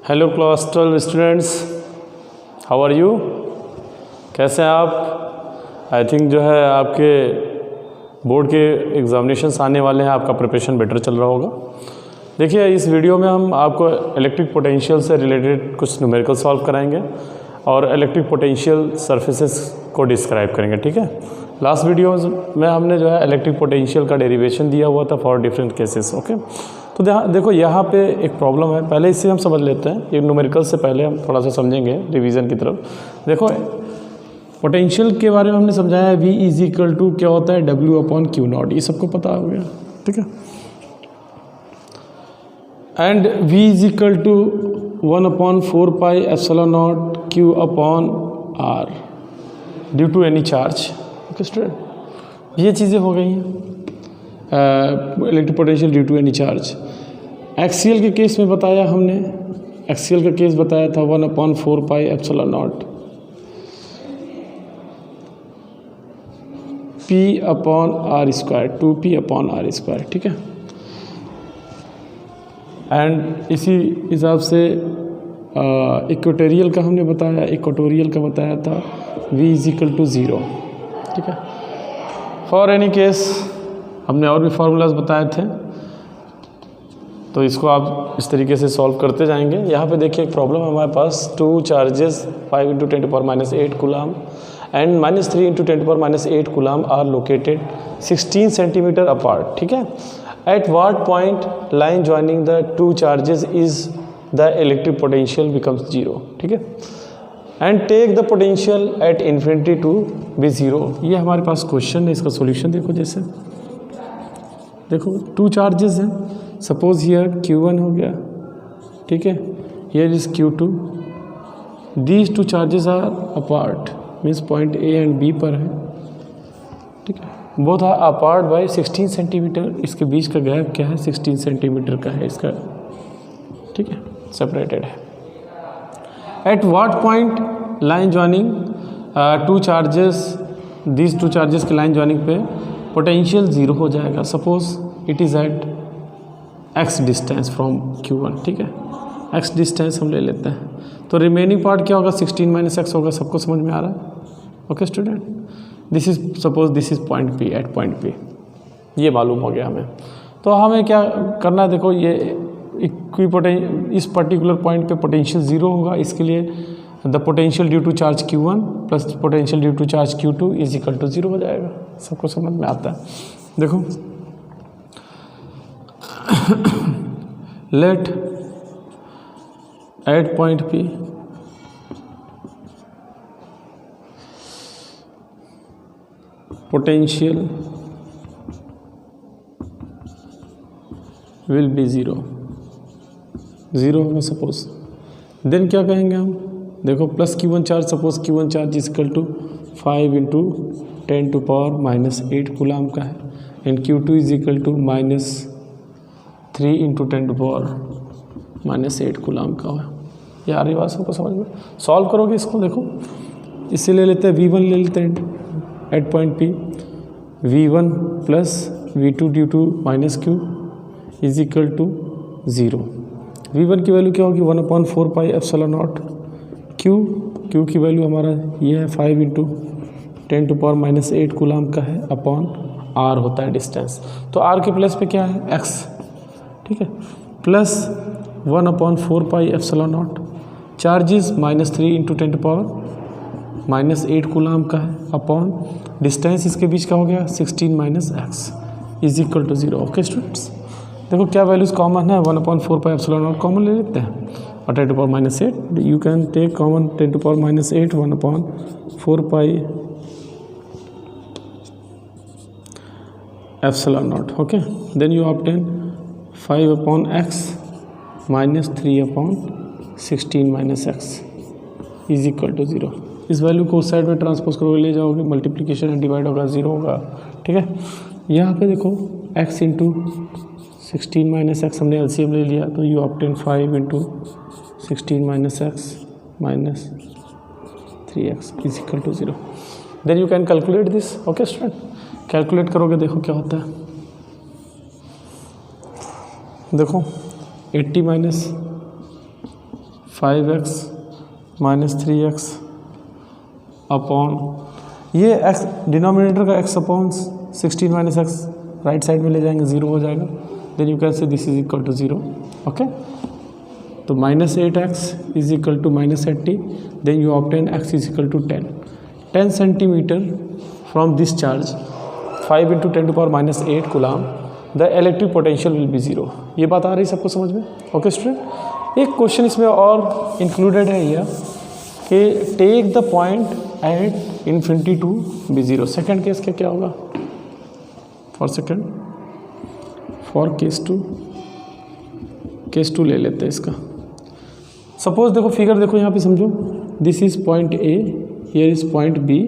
Hello class 12 students, how are you? कैसे हैं आप? आई थिंक जो है आपके बोर्ड के एग्जामिनेशंस आने वाले हैं, आपका प्रिपरेशन बेटर चल रहा होगा। देखिए, इस वीडियो में हम आपको इलेक्ट्रिक पोटेंशियल से रिलेटेड कुछ न्यूमेरिकल सॉल्व कराएंगे और इलेक्ट्रिक पोटेंशियल सरफेसेस को डिस्क्राइब करेंगे, ठीक है। लास्ट वीडियो में हमने जो है इलेक्ट्रिक पोटेंशियल का डेरिवेशन दिया हुआ था फॉर डिफरेंट केसेस, ओके। तो देखो यहाँ पे एक प्रॉब्लम है, पहले इसे हम समझ लेते हैं। ये न्यूमेरिकल से पहले हम थोड़ा सा समझेंगे रिवीजन की तरफ। देखो, पोटेंशियल के बारे में हमने समझाया है, V इज इक्वल टू क्या होता है, W/Q0, ये सबको पता हो गया, ठीक है। And V is equal to 1/4πε0 Q/R due to any charge, okay student. ये चीज़ें हो गई हैं electric potential due to any charge. Axial के केस में बताया हमने, एक्सियल का केस बताया था 1/4πε0 P/R², 2P/R², ठीक है। एंड इसी हिसाब से इक्वेटोरियल का हमने बताया, इक्वेटोरियल का बताया था V इज इक्वल टू 0, ठीक है। फॉर एनी केस हमने और भी फार्मूलाज बताए थे, तो इसको आप इस तरीके से सॉल्व करते जाएंगे। यहाँ पे देखिए एक प्रॉब्लम है हमारे पास, 2 charges 5 × 10⁻8 coulomb and -3 × 10⁻8 coulomb are located 16 centimetre apart, ठीक है। At what point line joining the 2 charges is the electric potential becomes 0, ठीक है। And take the potential at infinity to be 0। ये हमारे पास क्वेश्चन है, इसका सॉल्यूशन देखो। जैसे देखो 2 चार्जेस हैं, सपोज हियर Q1 हो गया, ठीक है, here is Q2। These 2 charges are apart, means point A and B पर है, ठीक है। Both are apart by 16 centimetre. इसके बीच का गैप क्या है, 16 सेंटीमीटर का है इसका, ठीक है, सेपरेटेड है। At what point line joining 2 charges, these 2 charges के लाइन ज्वाइनिंग पे पोटेंशियल 0 हो जाएगा। Suppose it is at x distance from Q1, ठीक है। x डिस्टेंस हम ले लेते हैं, तो रिमेनिंग पार्ट क्या होगा, 16 - x होगा। सबको समझ में आ रहा है, okay student. This is suppose this is point P, at point P, ये मालूम हो गया हमें। तो हमें क्या करना है, देखो ये इस पर्टिकुलर पॉइंट पे पोटेंशियल 0 होगा। इसके लिए the potential due to charge Q1 plus potential due to charge Q2 is equal to 0 हो जाएगा। सबको समझ में आता है। देखो let at point P potential will be 0 होगा सपोज। देन क्या कहेंगे हम, देखो plus Q1 charge, suppose Q1 charge is equal to 5 × 10⁻⁸ coulomb का है, and Q2 is equal to -3 × 10⁻⁸ coulomb का है। ये आ रही बात सबको समझ में? सॉल्व करोगे इसको, देखो इससे ले लेते हैं V1 ले लेते हैं at point P, V1 plus V2 due to -Q is equal to 0। V1 की वैल्यू क्या होगी, 1/4πε0 Q की वैल्यू हमारा ये है 5 × 10⁻⁸ कूलम का है, अपॉन R होता है डिस्टेंस। तो R के प्लेस पे क्या है, x, ठीक है, प्लस 1/4πε0 चार्जेस -3 × 10⁻⁸ कूलम का है, अपॉन डिस्टेंस इसके बीच का हो गया 16 - x is equal to 0, okay students. देखो क्या वैल्यूज़ कॉमन है, 1/4πε0 कॉमन ले लेते हैं और 10⁻⁸, you can take common 10⁻⁸, 1/4πε0, okay. Then you obtain 5/x - 3/16 - x is equal to 0। इस वैल्यू को उस साइड में ट्रांसपोज करोगे, ले जाओगे, मल्टीप्लिकेशन एंड डिवाइड होगा, 0 होगा, ठीक है। यहाँ पे देखो x × 16 - x हमने LCM ले लिया, तो you obtain 5 × 16 - x - 3x is equal to 0। Then you can calculate this, okay student. Calculate करोगे, देखो क्या होता है, देखो 80 - 5x माइनस 3x अपॉन ये x डिनोमिनेटर का x upon 16 minus x right side में ले जाएंगे, 0 हो जाएगा. Then you can say this is equal to 0. Okay, तो minus 8x is equal to minus 80. Then you obtain x is equal to 10 centimetre from this charge 5 into 10 to power minus 8 coulomb. The electric potential will be 0. ये बात आ रही सबको समझ में? Okay student, एक question इसमें और इंक्लूडेड है यह कि take the point at infinity to be 0. Second case का क्या होगा? फॉर केस टू ले लेते हैं इसका. सपोज देखो फिगर देखो यहाँ पे समझो, this is point A, here is point B,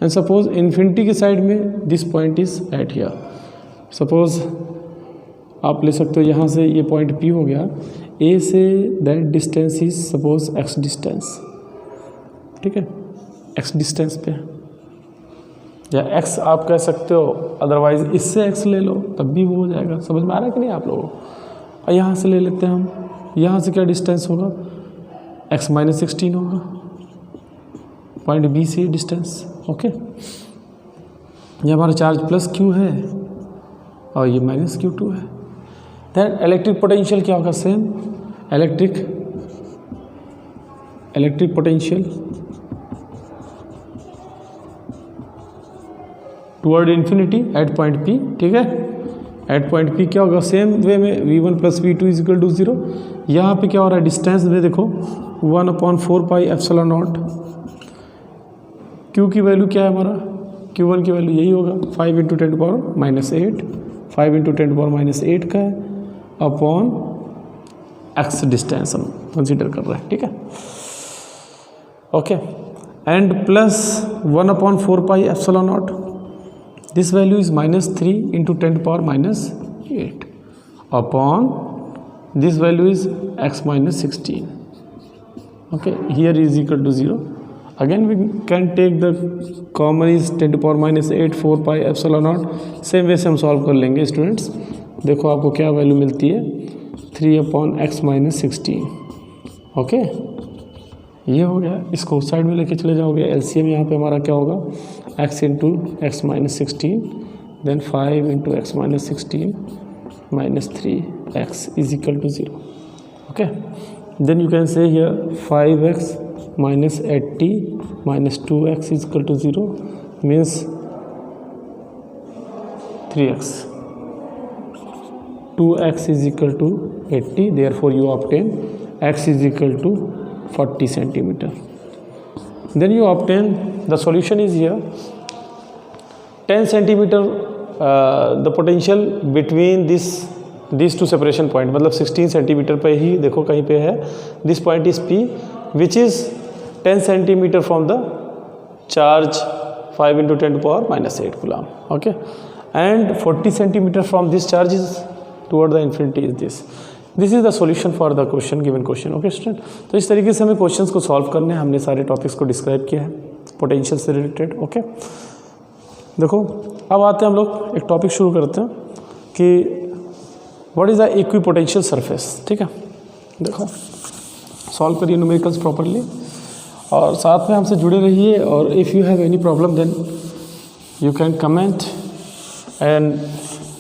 and suppose infinity के साइड में this point is at here. Suppose आप ले सकते हो यहाँ से ये पॉइंट पी हो गया, ए say that distance is suppose x distance. ठीक है, एक्स डिस्टेंस पे, या एक्स आप कह सकते हो, अदरवाइज इससे एक्स ले लो तब भी वो हो जाएगा. समझ में आ रहा है कि नहीं आप लोगों को? और यहाँ से ले लेते हैं हम, यहाँ से क्या डिस्टेंस होगा? एक्स माइनस 16 होगा, पॉइंट बी से डिस्टेंस. ओके, ये हमारा चार्ज प्लस क्यू है और ये माइनस Q2 है. देन इलेक्ट्रिक पोटेंशियल क्या होगा? Same electric potential toward infinity at point P. ठीक है, एट पॉइंट P क्या होगा? सेम वे में V1 plus V2 is equal to 0. यहाँ पे क्या हो रहा है? डिस्टेंस में देखो 1/4 पाई एप्सिलॉन नॉट. Q की वैल्यू क्या है हमारा? Q1 की वैल्यू यही होगा 5 into 10 power minus 8. 5 into 10 power minus 8 का है अपॉन एक्स डिस्टेंस हम कंसिडर कर रहे हैं. ठीक है, okay, and plus 1/4 pi epsilon not. This value is minus 3 into 10 to power minus 8 upon this value is x minus 16. Okay, here is equal to 0. Again we can take the common is 10 to power minus 8 4 pi epsilon naught. Same way से हम solve कर लेंगे students. देखो आपको क्या value मिलती है? 3/x minus 16. Okay, ये हो गया. इसको उस साइड में लेके चले जाओगे. एलसीएम यहाँ पे हमारा क्या होगा? x into x minus 16, then 5 into x minus 16 minus 3x is equal to 0. Okay, then you can say here 5x minus 80 minus 2x is equal to 0 means 3x. 2x is equal to 80, therefore you obtain x is equal to 40 centimeter. Then you obtain the solution is here 10 centimeter. The potential between these two separation point, मतलब 16 centimeter पे ही देखो कहीं पे है. This point is P, which is 10 centimeter from the charge 5 into 10 to power minus 8 coulomb. Okay, and 40 centimeter from this charge is toward the infinity is this. This is the solution for the question, given question. Okay student, तो इस तरीके से हमें questions को solve करने हैं. हमने सारे टॉपिक्स को डिस्क्राइब किया है पोटेंशियल से रिलेटेड. ओके, देखो अब आते हैं हम लोग एक टॉपिक शुरू करते हैं कि what is the equipotential surface. ठीक है, देखो सॉल्व करिए न्यूमेरिकल्स प्रॉपरली और साथ में हमसे जुड़े रहिए. और if you have any problem then you can comment and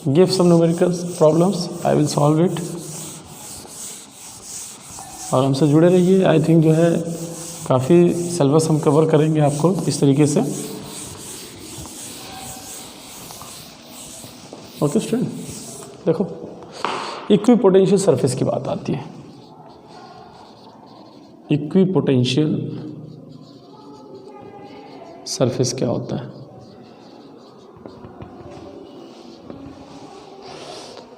give some numericals problems, I will solve it. और हमसे जुड़े रहिए. आई थिंक जो है काफ़ी सिलेबस हम कवर करेंगे आपको इस तरीके से. ओके स्टूडेंट, देखो इक्विपोटेंशियल सरफेस की बात आती है. इक्विपोटेंशियल सरफेस क्या होता है?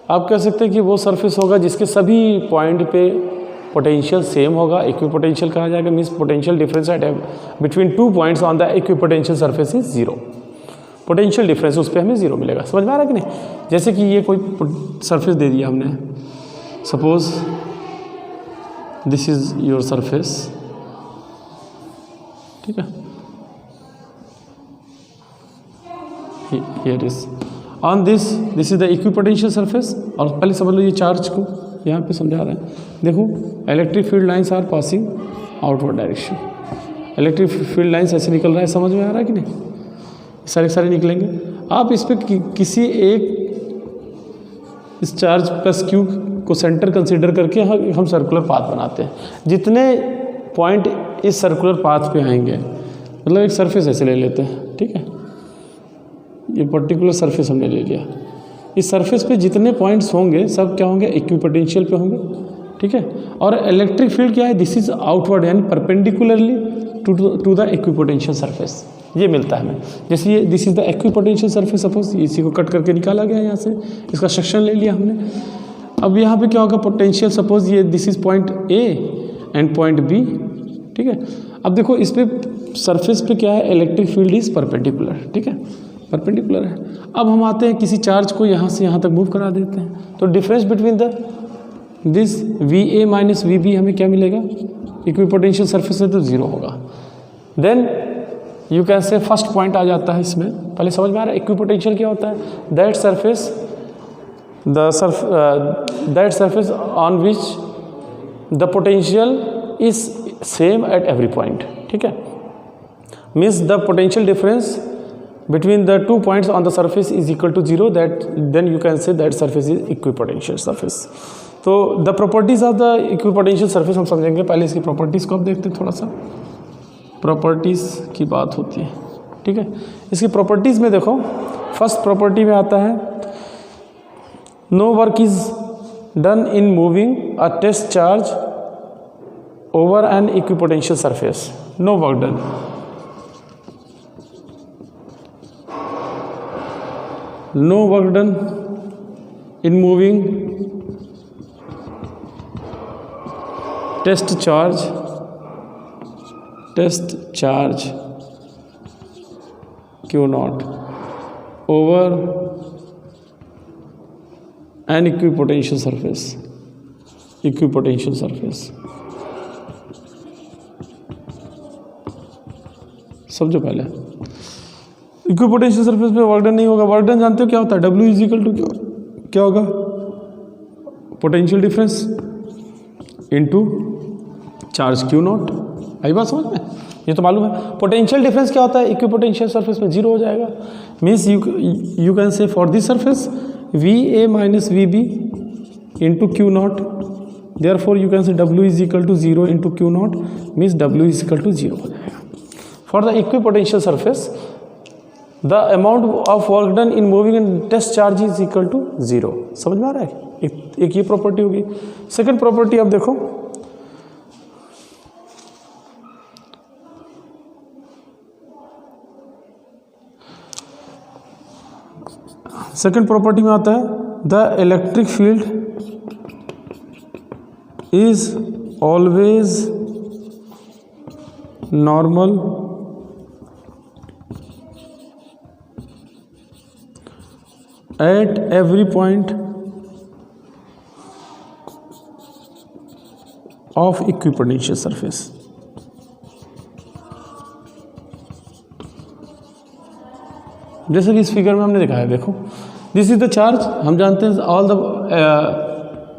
आप कह सकते हैं कि वो सरफेस होगा जिसके सभी पॉइंट पे पोटेंशियल सेम होगा. इक्विपोटेंशियल कहा जाएगा. Means potential difference eight between 2 points on the equipotential surface is 0. Potential difference उस पर हमें 0 मिलेगा. समझ में आ रहा है कि नहीं? जैसे कि ये कोई सरफेस दे दिया हमने, suppose this is your surface. ठीक है, here is on this is the equipotential surface. और पहले समझ लो ये चार्ज को, यहाँ पे समझा रहे हैं। देखो electric field lines are passing outward direction, electric field lines ऐसे निकल रहा है, समझ में आ रहा है कि नहीं? सारे सारे निकलेंगे। आप इस पर किसी एक इस चार्ज प्लस क्यू को सेंटर कंसीडर करके हम सर्कुलर पाथ बनाते हैं। जितने पॉइंट इस सर्कुलर पाथ पे आएंगे, मतलब एक सरफेस ऐसे ले लेते हैं, ठीक है, ये पर्टिकुलर सरफेस हमने ले लिया। इस सरफेस पे जितने पॉइंट्स होंगे सब क्या होंगे, इक्विपोटेंशियल पे होंगे, ठीक है। और इलेक्ट्रिक फील्ड क्या है, दिस इज आउटवर्ड यानी perpendicularly to the equipotential surface, ये मिलता है हमें। जैसे ये this is the equipotential surface, suppose इसी को कट करके निकाला गया यहाँ से, इसका सेक्शन ले लिया हमने। अब यहाँ पे क्या होगा, पोटेंशियल सपोज ये this is point A and point B, ठीक है। अब देखो इस पे सरफेस पे क्या है, इलेक्ट्रिक फील्ड इज परपेंडिकुलर, ठीक है, परपेंडिकुलर है। अब हम आते हैं किसी चार्ज को यहाँ से यहाँ तक मूव करा देते हैं, तो difference between the this V A minus V B हमें क्या मिलेगा, इक्विपोटेंशियल सरफेस है तो जीरो होगा। Then you can say first point आ जाता है इसमें, पहले समझ में आ रहा है इक्विपोटेंशियल क्या होता है, that surface that surface on which the potential is same at every point, ठीक है। Means the potential difference between the 2 points on the surface is equal to 0, that then you can say that surface is equipotential surface. तो the properties of the equipotential surface हम समझेंगे, पहले इसकी properties को अब देखते हैं। थोड़ा सा प्रॉपर्टीज़ की बात होती है, ठीक है। इसकी प्रॉपर्टीज़ में देखो, फर्स्ट प्रॉपर्टी में आता है no work is done in moving a test charge over an equipotential surface, no work done. No work done in moving test charge Q naught over an equipotential surface, समझो पहले equipotential surface पे work done नहीं होगा। Work done जानते हो क्या होता है, W इज इक्वल टू क्या होगा, potential difference into charge Q naught. आई बात समझ में, ये तो मालूम है। पोटेंशियल डिफरेंस क्या होता है, इक्विपोटेंशियल सरफेस में जीरो हो जाएगा। Means you can say for this surface V A minus V B into Q naught, therefore you can say W is equal to zero into Q naught, means W is equal to zero हो जाएगा। For the equipotential surface the amount of work done in moving in test charge is equal to zero. समझ में आ रहा है, एक ये property होगी। सेकंड प्रॉपर्टी अब देखो, सेकंड प्रॉपर्टी में आता है the electric field is always normal at every point of equipotential surface। जैसे कि इस फिगर में हमने देखा है, देखो दिस इज द चार्ज, हम जानते हैं all the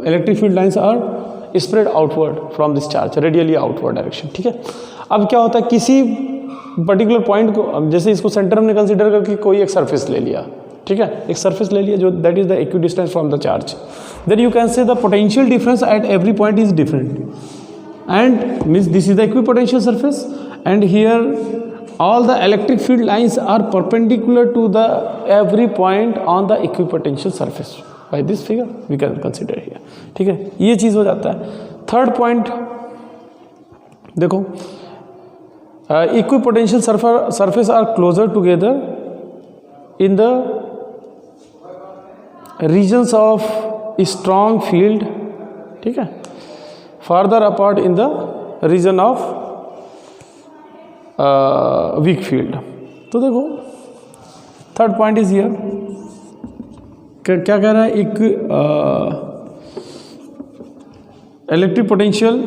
electric field lines are spread outward from this charge, radially outward direction, ठीक है। अब क्या होता है, किसी पर्टिकुलर पॉइंट को, जैसे इसको सेंटर हमने कंसिडर करके कोई एक सरफेस ले लिया, ठीक है, एक सरफेस ले लिया जो that is the equidistance from the charge, then you can say the potential difference at every point is different and means this is the equipotential surface and here all the electric field lines are perpendicular to the every point on the equipotential surface. By this figure we can consider here, ठीक है, ये चीज़ हो जाता है। Third point देखो, equipotential surface are closer together in the regions of strong field, ठीक है, farther apart in the region of weak field। तो देखो थर्ड पॉइंट इज हियर, क्या कह रहा है, एक इलेक्ट्रिक पोटेंशियल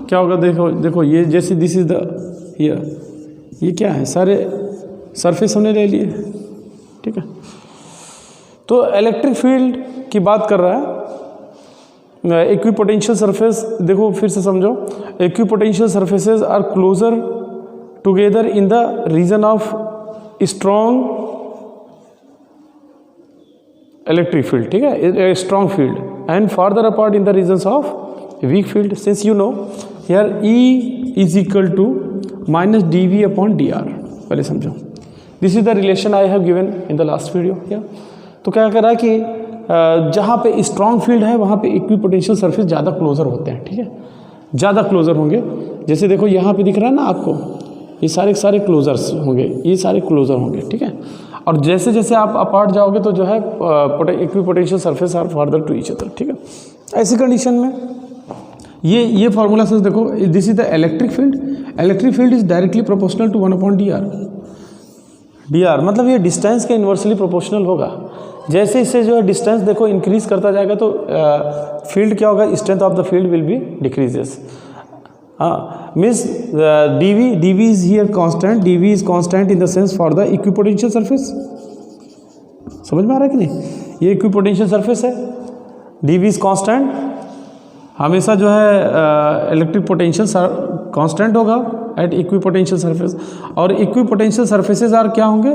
क्या होगा, देखो ये जैसे दिस इज द हियर, ये क्या है, सारे सरफेस हमने ले लिए, ठीक है। तो इलेक्ट्रिक फील्ड की बात कर रहा है, इक्विपोटेंशियल सरफेस, देखो फिर से समझो, equipotential surfaces are closer together in the region of strong electric field, ठीक है, strong field, and farther apart in the regions of weak field, since you know here E is equal to minus dV upon dr। पहले समझो, this is the relation I have given in the last video. क्या तो क्या करा कि जहाँ पे strong field है वहाँ पे इक्विपोटेंशियल सरफेस ज़्यादा क्लोजर होते हैं, ठीक है, ज़्यादा क्लोजर होंगे। जैसे देखो यहाँ पे दिख रहा है ना आपको, ये सारे क्लोजर्स होंगे, ये सारे क्लोजर होंगे, ठीक है। और जैसे जैसे आप अपार्ट जाओगे तो जो है equipotential surface are further to each other, ठीक है। ऐसी कंडीशन में ये फार्मूला से देखो, this is the electric field is directly proportional to 1/dr। dr मतलब ये डिस्टेंस के इन्वर्सली प्रोपोर्शनल होगा। जैसे इससे जो है डिस्टेंस देखो इंक्रीज करता जाएगा तो फील्ड क्या होगा, strength of the field will be decreases. Means dV is here constant, dV is constant in the sense for the equipotential surface. समझ में आ रहा है कि नहीं? ये इक्विपोटेंशियल सरफेस है, dV इज कांस्टेंट, हमेशा जो है इलेक्ट्रिक पोटेंशियल कांस्टेंट होगा एट इक्विपोटेंशियल सरफेस। और इक्विपोटेंशियल सरफेसेज आर क्या होंगे,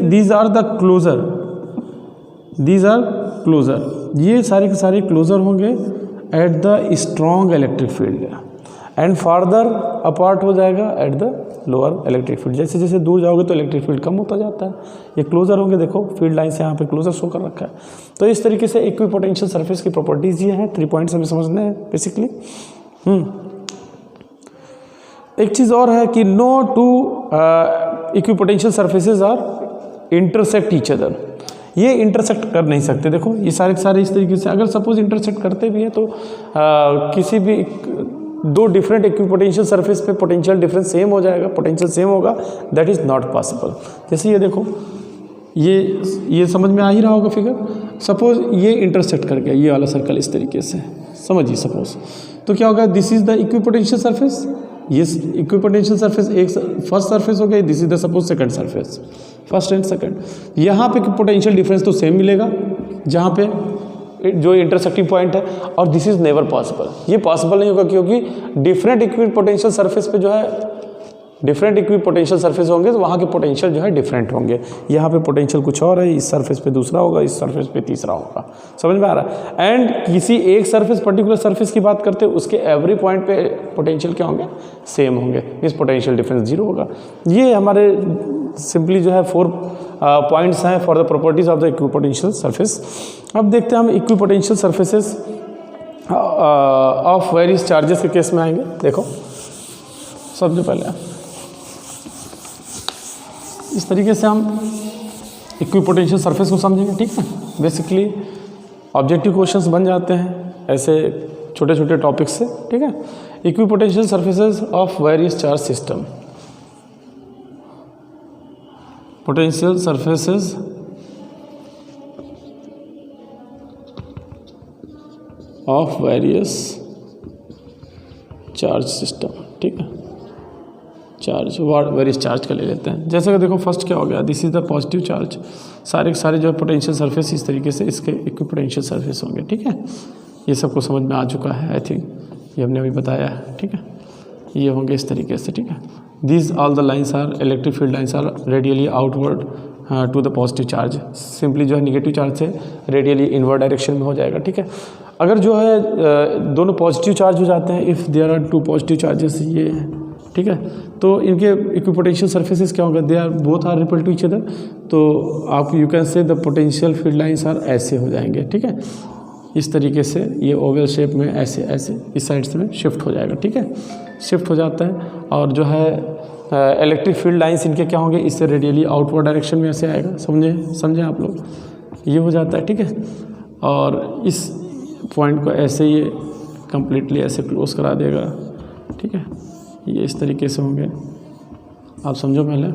दीज आर द क्लोजर, ये सारे के सारे क्लोजर होंगे at the strong electric field, and farther apart हो जाएगा at the lower electric field. जैसे जैसे दूर जाओगे तो इलेक्ट्रिक फील्ड कम होता जाता है। ये क्लोजर होंगे, देखो फील्ड लाइन से यहाँ पे क्लोजर शो कर रखा है। तो इस तरीके से इक्विपोटेंशियल सरफेस की प्रॉपर्टीज ये हैं, 3 पॉइंट्स हमें समझने हैं बेसिकली। एक चीज़ और है कि no two equipotential surfaces are intersect each other, ये इंटरसेक्ट कर नहीं सकते। देखो ये सारे के सारे इस तरीके से, अगर सपोज इंटरसेक्ट करते भी हैं तो किसी भी दो डिफरेंट इक्विपोटेंशियल सरफेस पे पोटेंशियल डिफरेंस सेम हो जाएगा, पोटेंशियल सेम होगा, दैट इज़ नॉट पॉसिबल। जैसे ये देखो, ये समझ में आ ही रहा होगा फिगर। सपोज ये इंटरसेक्ट कर गया, ये वाला सर्कल इस तरीके से समझिए सपोज, तो क्या होगा, this is the equipotential surface, ये इक्विपोटेंशियल सरफेस एक फर्स्ट सरफेस हो गया, this is the suppose second surface, first and second. यहाँ पे पोटेंशियल डिफरेंस तो सेम मिलेगा जहाँ पे जो इंटरसेक्टिंग पॉइंट है, और दिस इज नेवर पॉसिबल, ये पॉसिबल नहीं होगा क्योंकि डिफरेंट इक्विपोटेंशियल सरफेस पे जो है डिफरेंट इक्विपोटेंशियल सरफेस होंगे तो वहाँ के पोटेंशियल जो है डिफरेंट होंगे। यहाँ पे पोटेंशियल कुछ और है, इस सरफेस पे दूसरा होगा, इस सरफेस पे तीसरा होगा। समझ में आ रहा है? एंड किसी एक सरफेस पर्टिकुलर सरफेस की बात करते हैं, उसके एवरी पॉइंट पे पोटेंशियल क्या होंगे, सेम होंगे, इस पोटेंशियल डिफरेंस 0 होगा। ये हमारे सिंपली जो है 4 पॉइंट्स हैं for the properties of the equipotential surface. अब देखते हैं हम equipotential surfaces of various charges के केस में आएंगे। देखो सबसे पहले इस तरीके से हम इक्विपोटेंशियल सरफेस को समझेंगे, ठीक है। बेसिकली ऑब्जेक्टिव क्वेश्चंस बन जाते हैं ऐसे छोटे छोटे टॉपिक्स से, ठीक है। Equipotential surfaces of various charge system, potential surfaces of various charge system, ठीक है। चार्ज वेरियस चार्ज का ले लेते हैं। जैसे कि देखो फर्स्ट क्या हो गया, this is the positive charge, सारे के सारे जो है पोटेंशियल सरफेस इस तरीके से इसके इक्विपोटेंशियल सरफेस होंगे, ठीक है। ये सबको समझ में आ चुका है आई थिंक, ये हमने अभी बताया है, ठीक है। ये होंगे इस तरीके से, ठीक है। These all the lines are electric field lines are radially outward to the positive charge, simply जो है निगेटिव चार्ज से रेडियली इनवर्ड डायरेक्शन में हो जाएगा, ठीक है। अगर जो है दोनों पॉजिटिव चार्ज हो जाते हैं, if there are 2 positive charges, ये ठीक है, तो इनके इक्विपोटेंशियल सरफेसेस क्या होगा, they are both are repel to each other, तो आप you can say the potential field lines are ऐसे हो जाएंगे, ठीक है। इस तरीके से ये ओवल शेप में ऐसे ऐसे इस साइड से में शिफ्ट हो जाएगा, ठीक है, शिफ्ट हो जाता है। और जो है इलेक्ट्रिक फील्ड लाइन्स इनके क्या होंगे, इससे रेडियली आउटवर्ड डायरेक्शन में ऐसे आएगा, समझे आप लोग, ये हो जाता है, ठीक है। और इस पॉइंट को ऐसे ये कम्प्लीटली ऐसे क्लोज करा देगा, ठीक है। ये इस तरीके से होंगे, आप समझो पहले,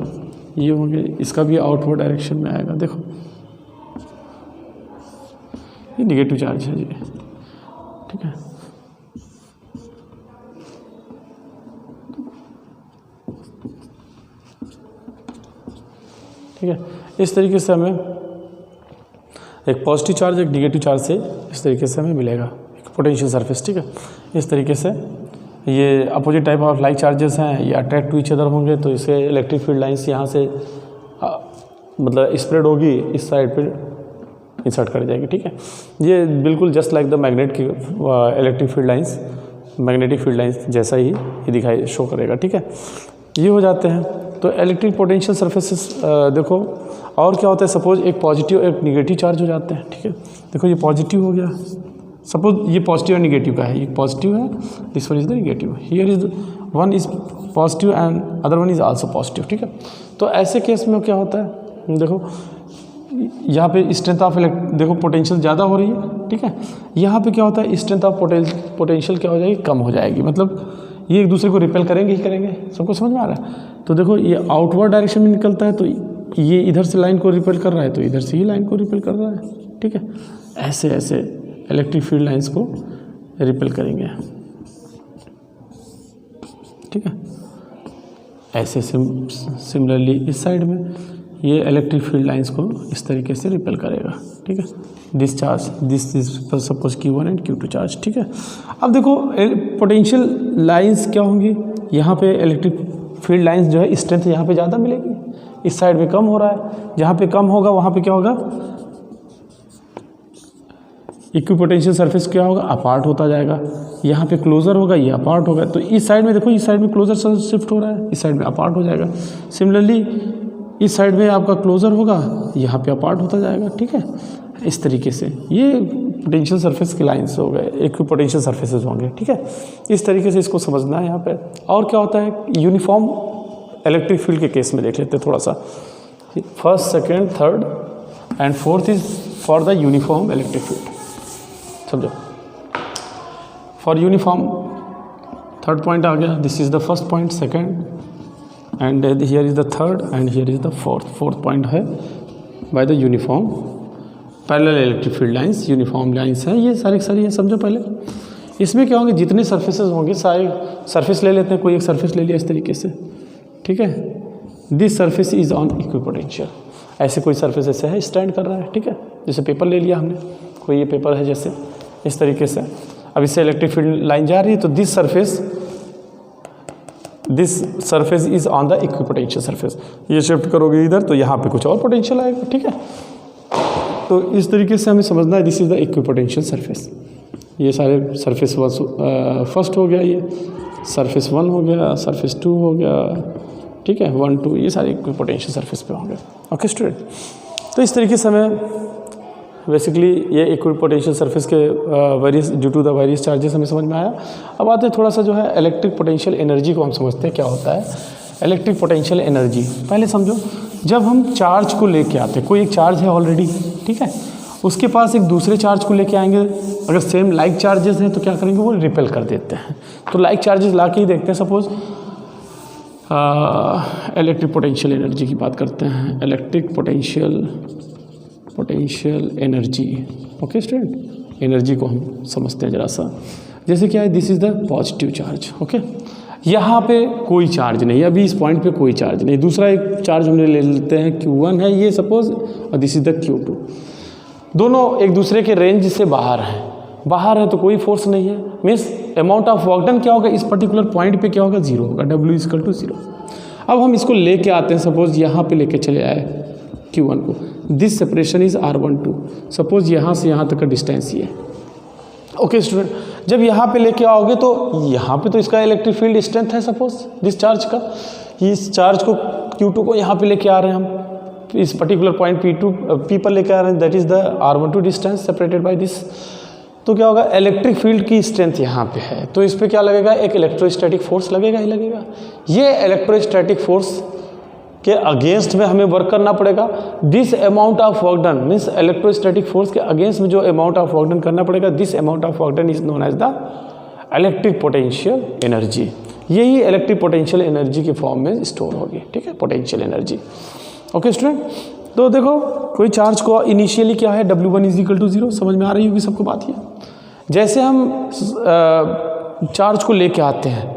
ये होंगे, इसका भी आउटवर्ड डायरेक्शन में आएगा। देखो ये निगेटिव चार्ज है जी, ठीक है। ठीक है, इस तरीके से हमें एक पॉजिटिव चार्ज एक निगेटिव चार्ज से इस तरीके से हमें मिलेगा पोटेंशियल सरफेस, ठीक है। इस तरीके से ये opposite type of like charges हैं, ये अट्रैक्ट टू ईच अदर होंगे, तो इससे इलेक्ट्रिक फील्ड लाइंस यहाँ से मतलब स्प्रेड होगी, इस साइड पे इंसर्ट कर जाएगी, ठीक है। ये बिल्कुल जस्ट लाइक द मैग्नेट की electric field lines, magnetic field lines जैसा ही ये दिखाई शो करेगा, ठीक है। ये हो जाते हैं। तो इलेक्ट्रिक पोटेंशियल सरफेसेस देखो और क्या होता है, सपोज एक पॉजिटिव एक निगेटिव चार्ज हो जाते हैं, ठीक है। देखो ये पॉजिटिव हो गया, सपोज ये पॉजिटिव और निगेटिव का है, ये पॉजिटिव है, this one is the negative, here is one is positive and other one is also positive, ठीक है। तो ऐसे केस में क्या होता है, देखो यहाँ पे स्ट्रेंथ ऑफ देखो पोटेंशियल ज़्यादा हो रही है, ठीक है। यहाँ पे क्या होता है, स्ट्रेंथ ऑफ पोटेंशियल क्या हो जाएगी, कम हो जाएगी, मतलब ये एक दूसरे को रिपेल करेंगे ही करेंगे। सबको समझ में आ रहा है। तो देखो ये आउटवर्ड डायरेक्शन में निकलता है, तो ये इधर से लाइन को रिपेल कर रहा है, तो इधर से ही लाइन को रिपेल कर रहा है, ठीक है। ऐसे ऐसे इलेक्ट्रिक फील्ड लाइंस को रिपेल करेंगे, ठीक है। ऐसे सिमिलरली इस साइड में ये इलेक्ट्रिक फील्ड लाइंस को इस तरीके से रिपेल करेगा, ठीक है। This charge, this is suppose Q1 and Q2 charge, ठीक है। अब देखो पोटेंशियल लाइंस क्या होंगी, यहाँ पे इलेक्ट्रिक फील्ड लाइंस जो है स्ट्रेंथ यहाँ पे ज़्यादा मिलेगी, इस साइड में कम हो रहा है, जहाँ पे कम होगा वहाँ पे क्या होगा, इक्विपोटेंशियल सरफेस क्या होगा, अपार्ट होता जाएगा। यहाँ पे क्लोजर होगा, ये अपार्ट होगा। तो इस साइड में देखो, इस साइड में क्लोजर शिफ्ट हो रहा है, इस साइड में अपार्ट हो जाएगा। सिमिलरली इस साइड में आपका क्लोजर होगा, यहाँ पे अपार्ट होता जाएगा, ठीक है। इस तरीके से ये पोटेंशियल सरफेस के लाइंस हो गए, इक्विपोटेंशियल सरफेसेस होंगे, ठीक है। इस तरीके से इसको समझना है यहाँ पे। और क्या होता है, यूनिफॉर्म इलेक्ट्रिक फील्ड के केस में देख लेते हैं थोड़ा सा। First, second, third and fourth is for the uniform electric field, समझो। फॉर यूनिफॉर्म थर्ड पॉइंट आ गया, this is the first point, second and here is the third and here is the fourth point है by the uniform parallel electric field lines. Uniform lines हैं ये सारी है, समझो पहले। इसमें क्या होंगे, जितने सर्फेसेस होंगे सारे सरफेस ले लेते हैं, कोई एक सरफेस ले लिया इस तरीके से, ठीक है। This surface is on equipotential, ऐसे कोई सरफेस ऐसे है स्टैंड कर रहा है, ठीक है। जैसे पेपर ले लिया हमने, कोई ये पेपर है जैसे इस तरीके से, अब इससे इलेक्ट्रिक फील्ड लाइन जा रही है, तो this surface is on the equipotential surface. ये शिफ्ट करोगे इधर तो यहाँ पे कुछ और पोटेंशियल आएगा, ठीक है। तो इस तरीके से हमें समझना है, this is the equipotential surface. ये सारे सरफेस फर्स्ट हो गया, ये सरफेस 1 हो गया, सरफेस 2 हो गया, ठीक है, 1, 2, ये सारे इक्विपोटेंशियल सरफेस पे होंगे। ओके स्टूडेंट, तो इस तरीके से हमें बेसिकली ये इक्विपोटेंशियल सरफेस के various due to the various charges हमें समझ में आया। अब आते हैं थोड़ा सा जो है इलेक्ट्रिक पोटेंशियल एनर्जी को हम समझते हैं क्या होता है। इलेक्ट्रिक पोटेंशियल एनर्जी पहले समझो, जब हम चार्ज को लेके आते हैं, कोई एक चार्ज है ऑलरेडी, ठीक है, उसके पास एक दूसरे चार्ज को लेके आएंगे, अगर सेम लाइक चार्जेस हैं तो क्या करेंगे, वो रिपेल कर देते हैं। तो लाइक चार्जेस ला के ही देखते हैं। सपोज इलेक्ट्रिक पोटेंशियल एनर्जी की बात करते हैं, electric potential energy. Okay student, energy को हम समझते हैं ज़रा सा। जैसे क्या है, this is the positive charge, okay. यहाँ पे कोई चार्ज नहीं है, अभी इस पॉइंट पे कोई चार्ज नहीं। दूसरा एक चार्ज हमने ले लेते हैं, Q1 है ये सपोज, और दिस इज़ द Q2। दोनों एक दूसरे के रेंज से बाहर हैं तो कोई फोर्स नहीं है। Means amount of work done क्या होगा, इस पर्टिकुलर पॉइंट पे क्या होगा, 0 होगा, W=0। अब हम इसको लेके आते हैं, सपोज यहाँ पे लेके चले आए Q1 को, this separation is R12। Suppose यहाँ से यहाँ तक का डिस्टेंस ये, ओके स्टूडेंट। जब यहाँ पे लेके आओगे तो यहाँ पे तो इसका इलेक्ट्रिक फील्ड स्ट्रेंथ है, सपोज दिस चार्ज का, इस चार्ज को Q2 को यहाँ पे लेके आ रहे हैं हम, इस पर्टिकुलर पॉइंट P पर लेके आ रहे हैं, that is the R12 distance separated by this. तो क्या होगा, इलेक्ट्रिक फील्ड की स्ट्रेंथ यहाँ पे है, तो इस पर क्या लगेगा, एक इलेक्ट्रोस्टैटिक फोर्स लगेगा ही लगेगा। ये इलेक्ट्रोस्टैटिक फोर्स के अगेंस्ट में हमें वर्क करना पड़ेगा। This amount of work done means electrostatic force के अगेंस्ट में जो अमाउंट ऑफ वर्क डन करना पड़ेगा, this amount of work done is known as the electric potential energy. यही इलेक्ट्रिक पोटेंशियल एनर्जी के फॉर्म में स्टोर होगी, ठीक है, पोटेंशियल एनर्जी। ओके स्टूडेंट, तो देखो कोई चार्ज को इनिशियली क्या है, W1=0, समझ में आ रही होगी सबको बात ये। जैसे हम चार्ज को लेके आते हैं,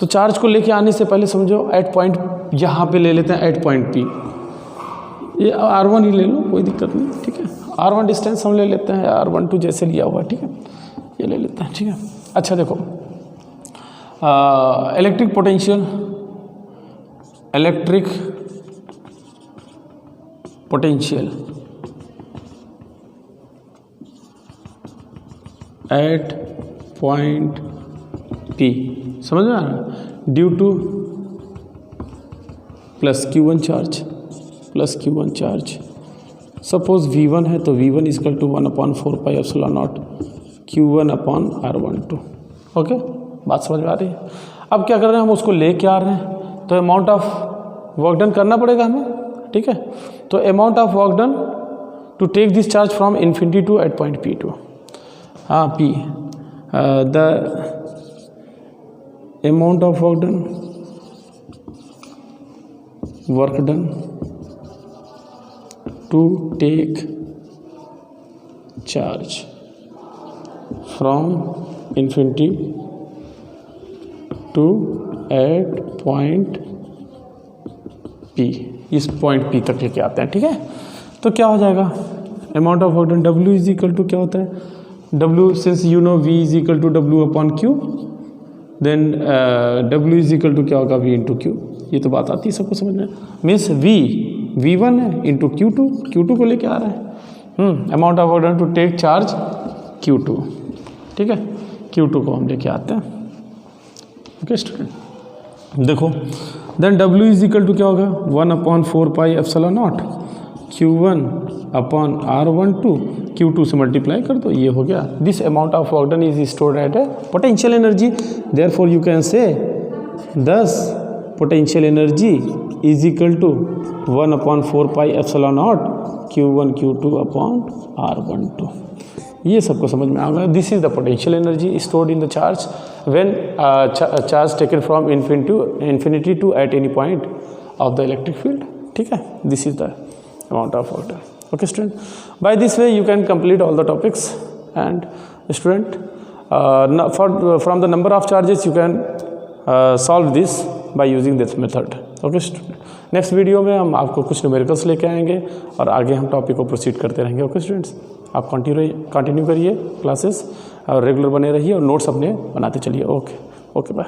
तो चार्ज को लेके आने से पहले समझो एट पॉइंट यहाँ पे ले लेते हैं, एट पॉइंट P, ये R1 ही ले लो, कोई दिक्कत नहीं, ठीक है। R1 डिस्टेंस हम ले लेते हैं, R12 जैसे लिया हुआ, ठीक है। ये ले लेते हैं, ठीक है। अच्छा देखो, electric potential at point P, समझ में आ रहा है, due two plus Q1 charge, suppose V1 है तो V1 is equal to 1/4πε0 Q1/R12। Okay, बात समझ में आ रही है। अब क्या कर रहे हैं, हम उसको ले क्या आ रहे हैं, तो अमाउंट ऑफ वर्क डन करना पड़ेगा हमें, ठीक है। तो amount of work done to take this charge from infinity to at point P2, हाँ P, the amount of work done to take charge from infinity to at point P, इस point P तक लेके आते हैं, ठीक है। तो क्या हो जाएगा, amount of work done W is equal to क्या होता है, W since you know V is equal to W/Q, then W is equal to क्या होगा, V इंटू Q। ये तो बात आती है सबको समझ में, मीन्स V1 है इंटू Q2 को लेके आ रहा है, amount of work done to take charge Q2, ठीक है। Q2 को हम लेके आते हैं, ओके स्टूडेंट। देखो then W is equal to क्या होगा, 1/4πε0 Q1/R12, Q2 से मल्टीप्लाई कर दो, ये हो गया। This amount of work done is stored at a potential energy, therefore you can say this potential energy is equal to 1/4πε0 Q1 Q2/R12। ये सबको समझ में आ गया। This is the potential energy stored in the charge when charge taken from infinity to at any point of the electric field, ठीक है। This is the amount of work done. Okay student, by this way you can complete all the topics, and student from the number of charges you can solve this by using this method. Okay student, next video में हम आपको कुछ numericals लेके आएंगे और आगे हम topic को प्रोसीड करते रहेंगे। ओके स्टूडेंट्स, आप कंटिन्यू करिए क्लासेस और रेगुलर बने रहिए और नोट्स अपने बनाते चलिए। Okay bye.